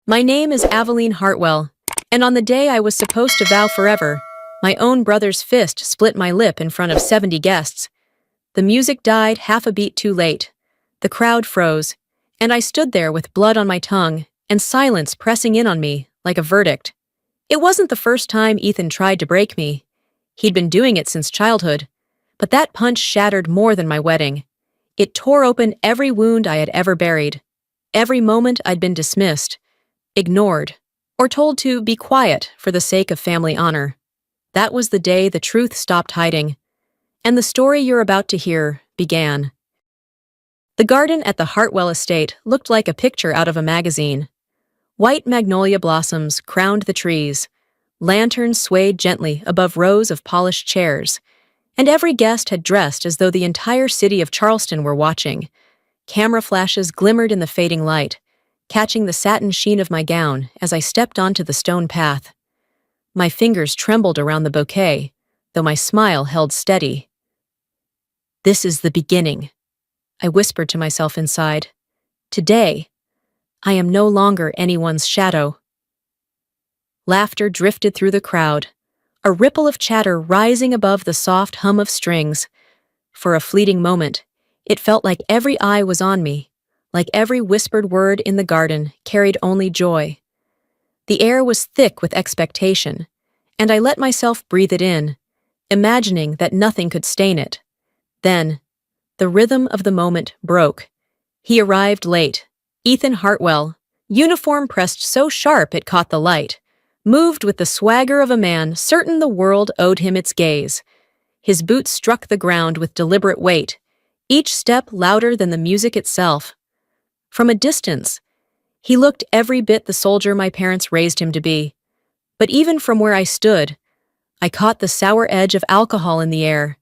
My name is Aveline Hartwell, and on the day I was supposed to vow forever, my own brother's fist split my lip in front of 70 guests. The music died half a beat too late. The crowd froze, and I stood there with blood on my tongue and silence pressing in on me like a verdict. It wasn't the first time Ethan tried to break me. He'd been doing it since childhood, but that punch shattered more than my wedding. It tore open every wound I had ever buried, every moment I'd been dismissed, ignored, or told to be quiet for the sake of family honor. That was the day the truth stopped hiding, and the story you're about to hear began. The garden at the Hartwell estate looked like a picture out of a magazine. White magnolia blossoms crowned the trees, lanterns swayed gently above rows of polished chairs, and every guest had dressed as though the entire city of Charleston were watching. Camera flashes glimmered in the fading light, catching the satin sheen of my gown as I stepped onto the stone path. My fingers trembled around the bouquet, though my smile held steady. "This is the beginning," I whispered to myself inside. "Today, I am no longer anyone's shadow." Laughter drifted through the crowd, a ripple of chatter rising above the soft hum of strings. For a fleeting moment, it felt like every eye was on me, like every whispered word in the garden carried only joy. The air was thick with expectation, and I let myself breathe it in, imagining that nothing could stain it. Then, the rhythm of the moment broke. He arrived late. Ethan Hartwell, uniform pressed so sharp it caught the light, moved with the swagger of a man certain the world owed him its gaze. His boots struck the ground with deliberate weight, each step louder than the music itself. From a distance, he looked every bit the soldier my parents raised him to be. But even from where I stood, I caught the sour edge of alcohol in the air.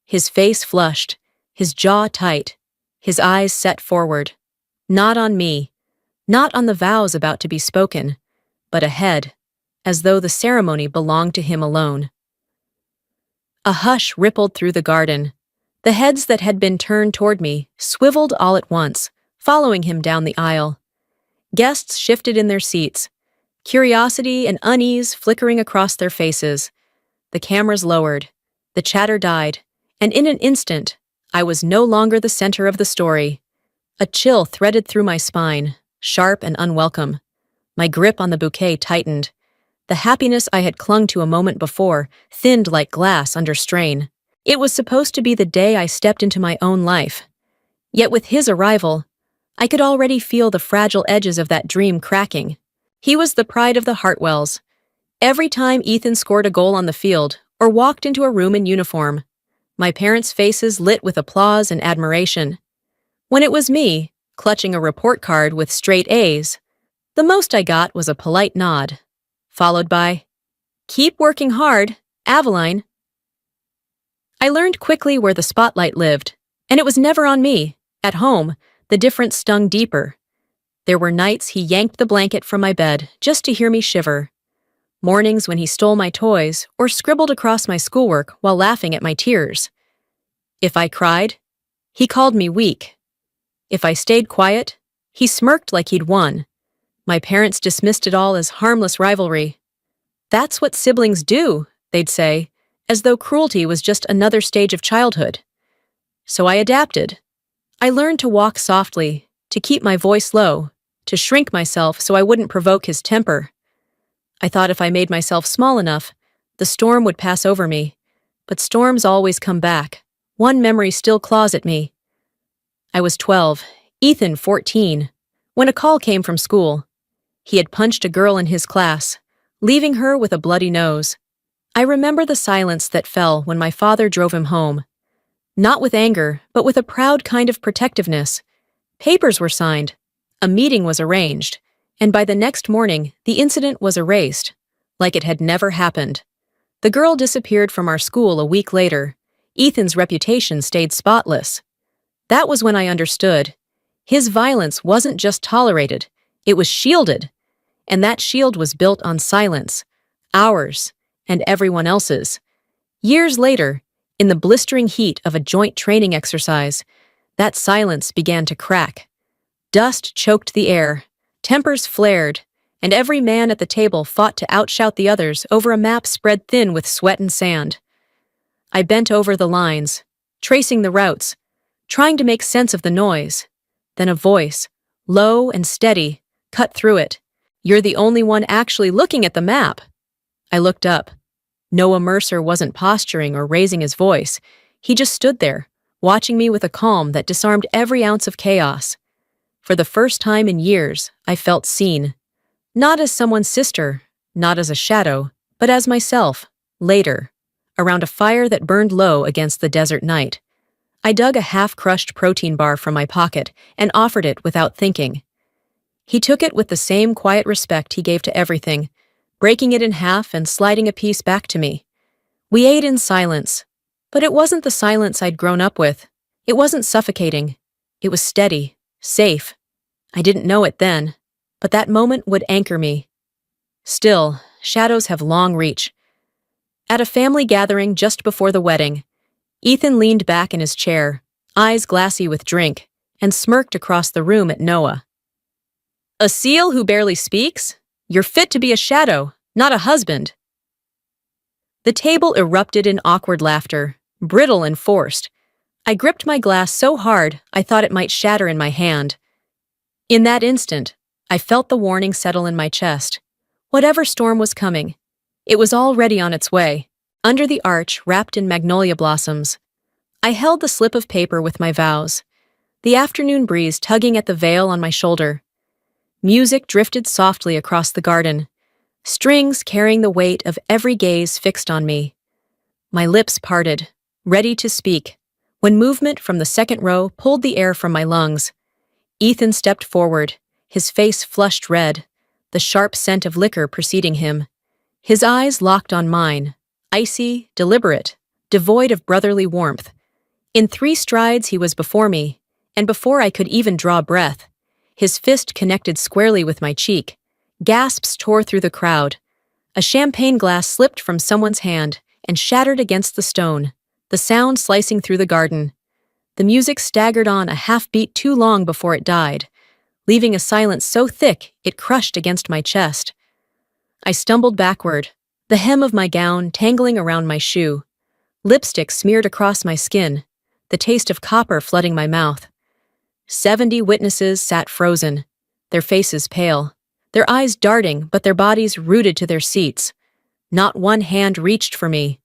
His face flushed, his jaw tight, his eyes set forward. Not on me, not on the vows about to be spoken, but ahead, as though the ceremony belonged to him alone. A hush rippled through the garden. The heads that had been turned toward me swiveled all at once, following him down the aisle. Guests shifted in their seats, curiosity and unease flickering across their faces. The cameras lowered, the chatter died, and in an instant, I was no longer the center of the story. A chill threaded through my spine, sharp and unwelcome. My grip on the bouquet tightened. The happiness I had clung to a moment before thinned like glass under strain. It was supposed to be the day I stepped into my own life. Yet with his arrival, I could already feel the fragile edges of that dream cracking. He was the pride of the Hartwells. Every time Ethan scored a goal on the field or walked into a room in uniform, my parents' faces lit with applause and admiration. When it was me, clutching a report card with straight A's, the most I got was a polite nod, followed by, "Keep working hard, Aveline." I learned quickly where the spotlight lived, and it was never on me. At home, the difference stung deeper. There were nights he yanked the blanket from my bed just to hear me shiver. Mornings when he stole my toys or scribbled across my schoolwork while laughing at my tears. If I cried, he called me weak. If I stayed quiet, he smirked like he'd won. My parents dismissed it all as harmless rivalry. "That's what siblings do," they'd say, as though cruelty was just another stage of childhood. So I adapted. I learned to walk softly, to keep my voice low, to shrink myself so I wouldn't provoke his temper. I thought if I made myself small enough, the storm would pass over me. But storms always come back. One memory still claws at me. I was 12, Ethan 14, when a call came from school. He had punched a girl in his class, leaving her with a bloody nose. I remember the silence that fell when my father drove him home. Not with anger, but with a proud kind of protectiveness. Papers were signed, a meeting was arranged, and by the next morning, the incident was erased, like it had never happened. The girl disappeared from our school a week later. Ethan's reputation stayed spotless. That was when I understood. His violence wasn't just tolerated, it was shielded. And that shield was built on silence, ours, and everyone else's. Years later, in the blistering heat of a joint training exercise, that silence began to crack. Dust choked the air, Tempers flared, and every man at the table fought to outshout the others over a map spread thin with sweat and sand. I bent over the lines, tracing the routes, trying to make sense of the noise. Then a voice, low and steady, cut through it. "You're the only one actually looking at the map." I looked up. Noah Mercer wasn't posturing or raising his voice. He just stood there, watching me with a calm that disarmed every ounce of chaos. For the first time in years, I felt seen. Not as someone's sister, not as a shadow, but as myself, later, around a fire that burned low against the desert night. I dug a half-crushed protein bar from my pocket and offered it without thinking. He took it with the same quiet respect he gave to everything, breaking it in half and sliding a piece back to me. We ate in silence, but it wasn't the silence I'd grown up with. It wasn't suffocating. It was steady, safe. I didn't know it then, but that moment would anchor me. Still, shadows have long reach. At a family gathering just before the wedding, Ethan leaned back in his chair, eyes glassy with drink, and smirked across the room at Noah. "A seal who barely speaks? You're fit to be a shadow, not a husband." The table erupted in awkward laughter, brittle and forced. I gripped my glass so hard I thought it might shatter in my hand. In that instant, I felt the warning settle in my chest. Whatever storm was coming, it was already on its way, under the arch wrapped in magnolia blossoms. I held the slip of paper with my vows, the afternoon breeze tugging at the veil on my shoulder. Music drifted softly across the garden, strings carrying the weight of every gaze fixed on me. My lips parted, ready to speak, when movement from the second row pulled the air from my lungs. Ethan stepped forward, his face flushed red, the sharp scent of liquor preceding him. His eyes locked on mine, icy, deliberate, devoid of brotherly warmth. In 3 strides he was before me, and before I could even draw breath, his fist connected squarely with my cheek. Gasps tore through the crowd. A champagne glass slipped from someone's hand and shattered against the stone, the sound slicing through the garden. The music staggered on a half-beat too long before it died, leaving a silence so thick it crushed against my chest. I stumbled backward, the hem of my gown tangling around my shoe. Lipstick smeared across my skin, the taste of copper flooding my mouth. 70 witnesses sat frozen, their faces pale, their eyes darting but their bodies rooted to their seats. Not one hand reached for me.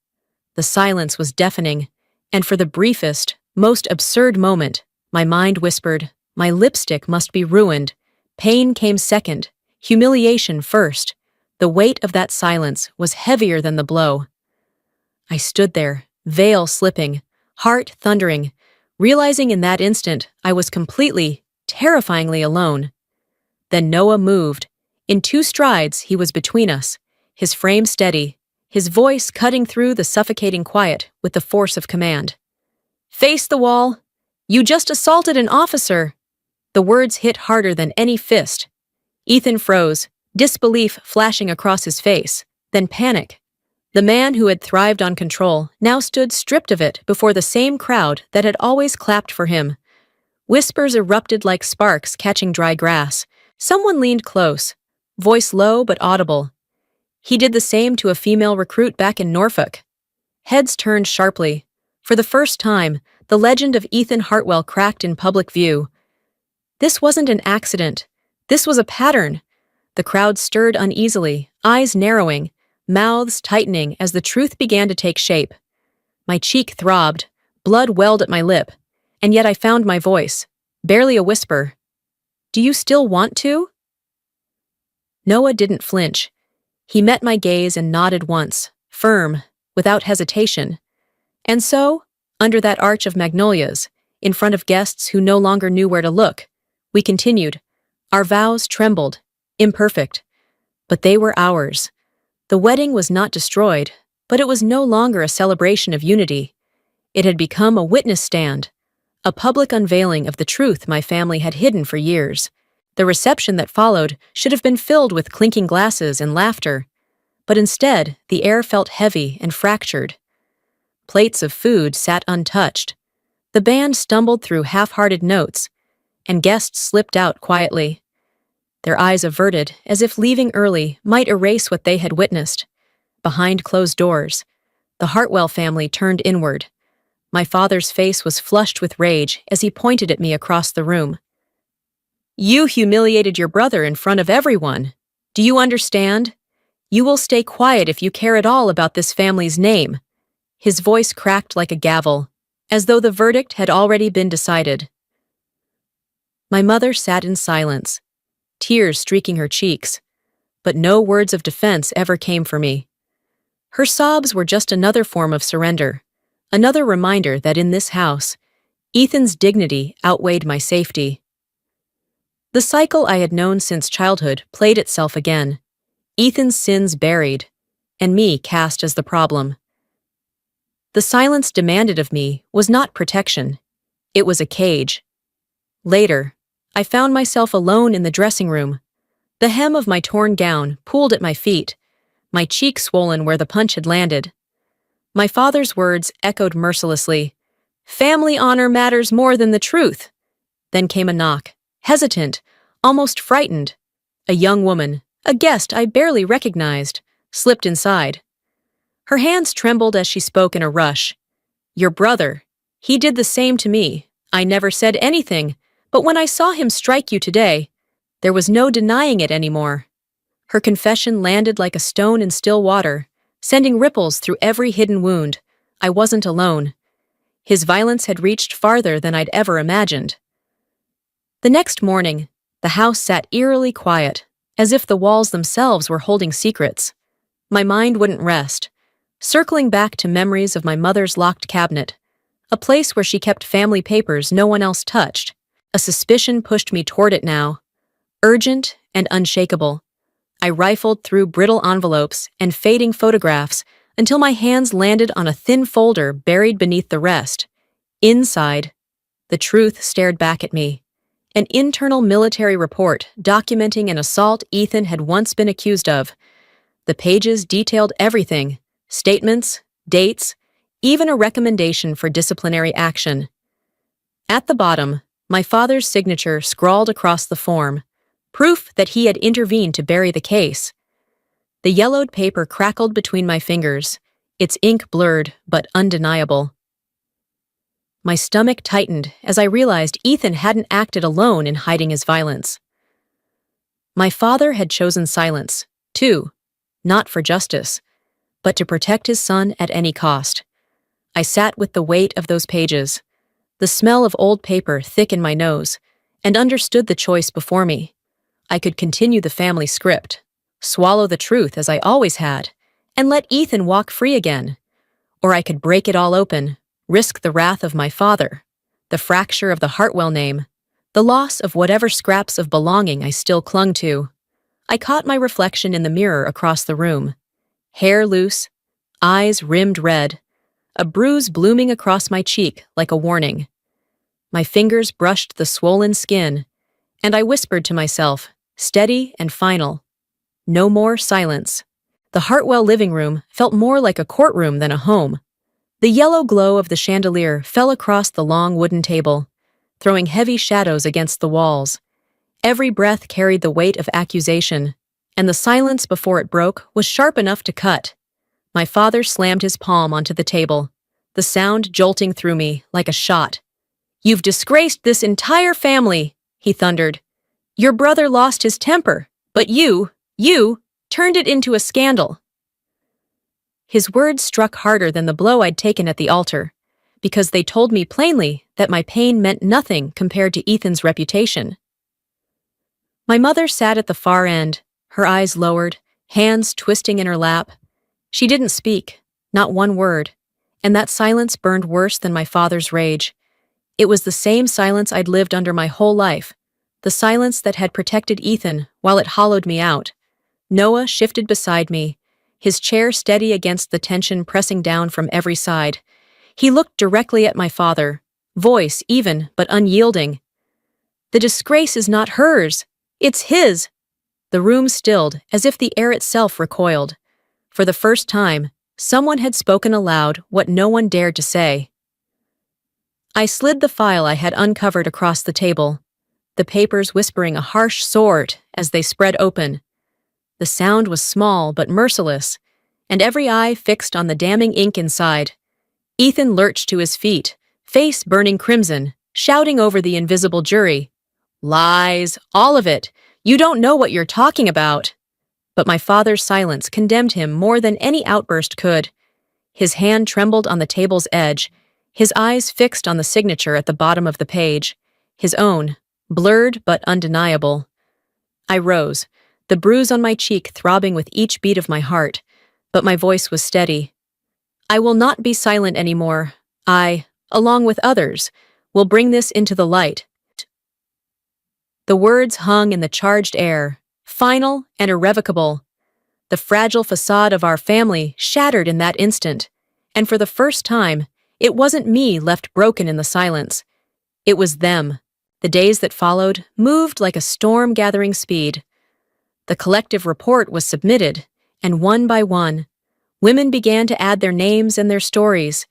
The silence was deafening, and for the briefest, most absurd moment, my mind whispered, my lipstick must be ruined. Pain came second, humiliation first. The weight of that silence was heavier than the blow. I stood there, veil slipping, heart thundering, realizing in that instant I was completely, terrifyingly alone. Then Noah moved. In 2 strides, he was between us, his frame steady, his voice cutting through the suffocating quiet with the force of command. "Face the wall. You just assaulted an officer." The words hit harder than any fist. Ethan froze, disbelief flashing across his face, then panic. The man who had thrived on control now stood stripped of it before the same crowd that had always clapped for him. Whispers erupted like sparks catching dry grass. Someone leaned close, voice low but audible. He did the same to a female recruit back in Norfolk. Heads turned sharply. For the first time, the legend of Ethan Hartwell cracked in public view. This wasn't an accident. This was a pattern. The crowd stirred uneasily, eyes narrowing, mouths tightening as the truth began to take shape. My cheek throbbed, blood welled at my lip, and yet I found my voice, barely a whisper. "Do you still want to?" Noah didn't flinch. He met my gaze and nodded once, firm, without hesitation. And so, under that arch of magnolias, in front of guests who no longer knew where to look, we continued. Our vows trembled, imperfect, but they were ours. The wedding was not destroyed, but it was no longer a celebration of unity. It had become a witness stand, a public unveiling of the truth my family had hidden for years. The reception that followed should have been filled with clinking glasses and laughter, but instead the air felt heavy and fractured. Plates of food sat untouched. The band stumbled through half-hearted notes, and guests slipped out quietly. their eyes averted as if leaving early might erase what they had witnessed. Behind closed doors, the Hartwell family turned inward. My father's face was flushed with rage as he pointed at me across the room. "You humiliated your brother in front of everyone. Do you understand? You will stay quiet if you care at all about this family's name." His voice cracked like a gavel, as though the verdict had already been decided. My mother sat in silence, tears streaking her cheeks, but no words of defense ever came for me. Her sobs were just another form of surrender, another reminder that in this house, Ethan's dignity outweighed my safety. The cycle I had known since childhood played itself again, Ethan's sins buried, and me cast as the problem. The silence demanded of me was not protection, it was a cage. Later, I found myself alone in the dressing room, the hem of my torn gown pooled at my feet, my cheek swollen where the punch had landed. My father's words echoed mercilessly, "Family honor matters more than the truth." Then came a knock, hesitant, almost frightened. A young woman, a guest I barely recognized, slipped inside. Her hands trembled as she spoke in a rush. "Your brother. He did the same to me. I never said anything, but when I saw him strike you today, there was no denying it anymore." Her confession landed like a stone in still water, sending ripples through every hidden wound. I wasn't alone. His violence had reached farther than I'd ever imagined. The next morning, the house sat eerily quiet, as if the walls themselves were holding secrets. My mind wouldn't rest, circling back to memories of my mother's locked cabinet, a place where she kept family papers no one else touched. A suspicion pushed me toward it now, urgent and unshakable. I rifled through brittle envelopes and fading photographs until my hands landed on a thin folder buried beneath the rest. Inside, the truth stared back at me. An internal military report documenting an assault Ethan had once been accused of. The pages detailed everything: statements, dates, even a recommendation for disciplinary action. At the bottom, my father's signature scrawled across the form, proof that he had intervened to bury the case. The yellowed paper crackled between my fingers, its ink blurred but undeniable. My stomach tightened as I realized Ethan hadn't acted alone in hiding his violence. My father had chosen silence, too, not for justice, but to protect his son at any cost. I sat with the weight of those pages, the smell of old paper thick in my nose, and understood the choice before me. I could continue the family script, swallow the truth as I always had, and let Ethan walk free again. Or I could break it all open, risk the wrath of my father, the fracture of the Hartwell name, the loss of whatever scraps of belonging I still clung to. I caught my reflection in the mirror across the room. Hair loose, eyes rimmed red, a bruise blooming across my cheek like a warning. My fingers brushed the swollen skin, and I whispered to myself, steady and final, no more silence. The Hartwell living room felt more like a courtroom than a home. The yellow glow of the chandelier fell across the long wooden table, throwing heavy shadows against the walls. Every breath carried the weight of accusation, and the silence before it broke was sharp enough to cut. My father slammed his palm onto the table, the sound jolting through me like a shot. "You've disgraced this entire family," he thundered. "Your brother lost his temper, but you turned it into a scandal." His words struck harder than the blow I'd taken at the altar, because they told me plainly that my pain meant nothing compared to Ethan's reputation. My mother sat at the far end, her eyes lowered, hands twisting in her lap. She didn't speak, not one word, and that silence burned worse than my father's rage. It was the same silence I'd lived under my whole life, the silence that had protected Ethan while it hollowed me out. Noah shifted beside me, his chair steady against the tension pressing down from every side. He looked directly at my father, voice even but unyielding. "The disgrace is not hers, it's his." The room stilled as if the air itself recoiled. For the first time, someone had spoken aloud what no one dared to say. I slid the file I had uncovered across the table. the papers whispering a harsh sort as they spread open. The sound was small but merciless, and every eye fixed on the damning ink inside. Ethan lurched to his feet, face burning crimson, shouting over the invisible jury. "Lies, all of it. You don't know what you're talking about." But my father's silence condemned him more than any outburst could. His hand trembled on the table's edge, his eyes fixed on the signature at the bottom of the page, his own, blurred but undeniable. I rose, the bruise on my cheek throbbing with each beat of my heart, but my voice was steady. "I will not be silent anymore. I, along with others, will bring this into the light." The words hung in the charged air, final and irrevocable. The fragile facade of our family shattered in that instant, and for the first time, it wasn't me left broken in the silence. It was them. The days that followed moved like a storm gathering speed. The collective report was submitted, and one by one, women began to add their names and their stories.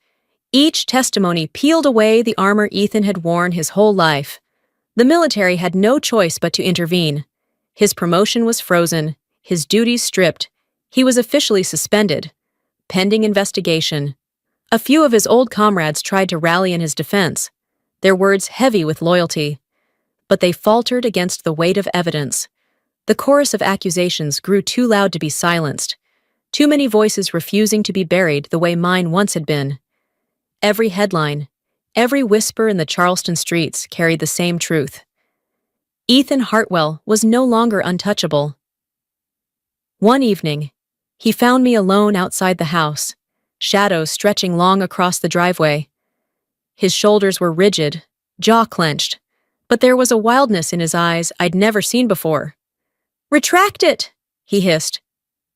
Each testimony peeled away the armor Ethan had worn his whole life. The military had no choice but to intervene. His promotion was frozen, his duties stripped. He was officially suspended, pending investigation. A few of his old comrades tried to rally in his defense, their words heavy with loyalty. But they faltered against the weight of evidence. The chorus of accusations grew too loud to be silenced, too many voices refusing to be buried the way mine once had been. Every headline, every whisper in the Charleston streets carried the same truth. Ethan Hartwell was no longer untouchable. One evening, he found me alone outside the house, shadows stretching long across the driveway. His shoulders were rigid, jaw clenched, but there was a wildness in his eyes I'd never seen before. "Retract it," he hissed.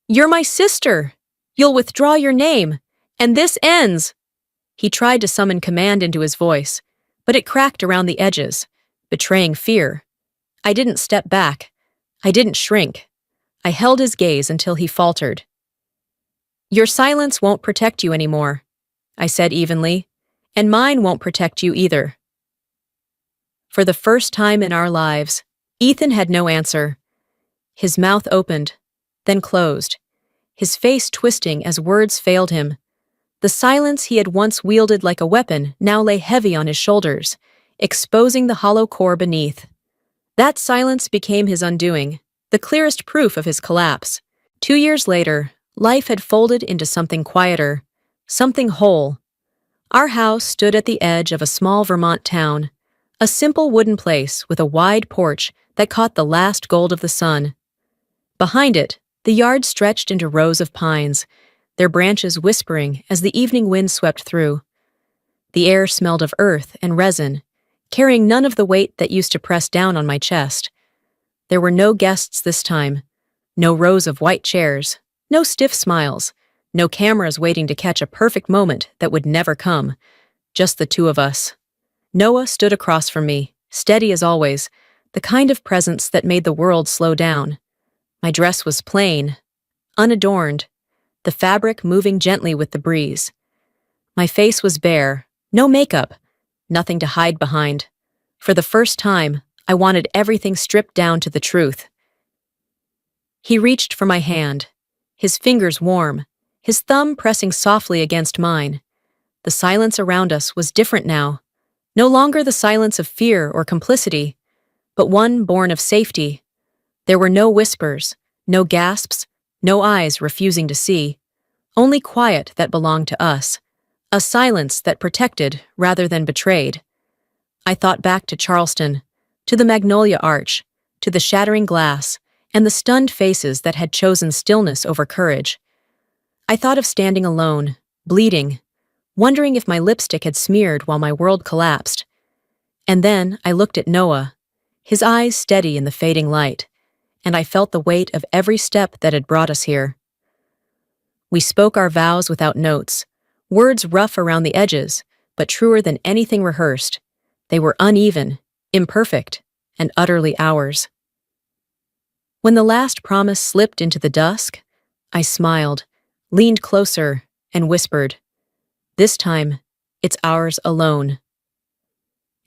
"You're my sister. You'll withdraw your name, and this ends." He tried to summon command into his voice, but it cracked around the edges, betraying fear. I didn't step back. I didn't shrink. I held his gaze until he faltered. "Your silence won't protect you anymore," I said evenly, "and mine won't protect you either." For the first time in our lives, Ethan had no answer. His mouth opened, then closed, his face twisting as words failed him. The silence he had once wielded like a weapon now lay heavy on his shoulders, exposing the hollow core beneath. That silence became his undoing, the clearest proof of his collapse. 2 years later, life had folded into something quieter, something whole. Our house stood at the edge of a small Vermont town, a simple wooden place with a wide porch that caught the last gold of the sun. Behind it, the yard stretched into rows of pines, their branches whispering as the evening wind swept through. The air smelled of earth and resin, carrying none of the weight that used to press down on my chest. There were no guests this time, no rows of white chairs, no stiff smiles, no cameras waiting to catch a perfect moment that would never come, just the two of us. Noah stood across from me, steady as always, the kind of presence that made the world slow down. My dress was plain, unadorned, the fabric moving gently with the breeze. My face was bare, no makeup, nothing to hide behind. For the first time, I wanted everything stripped down to the truth. He reached for my hand, his fingers warm, his thumb pressing softly against mine. The silence around us was different now, no longer the silence of fear or complicity, but one born of safety. There were no whispers, no gasps, no eyes refusing to see, only quiet that belonged to us, a silence that protected rather than betrayed. I thought back to Charleston, to the Magnolia Arch, to the shattering glass, and the stunned faces that had chosen stillness over courage. I thought of standing alone, bleeding, wondering if my lipstick had smeared while my world collapsed. And then I looked at Noah, his eyes steady in the fading light, and I felt the weight of every step that had brought us here. We spoke our vows without notes, words rough around the edges, but truer than anything rehearsed. They were uneven, imperfect, and utterly ours. When the last promise slipped into the dusk, I smiled, leaned closer, and whispered, "This time, it's ours alone."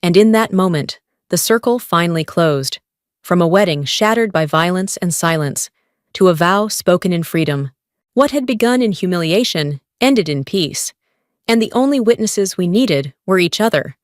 And in that moment, The circle finally closed. From a wedding shattered by violence and silence, to a vow spoken in freedom. What had begun in humiliation ended in peace. And the only witnesses we needed were each other.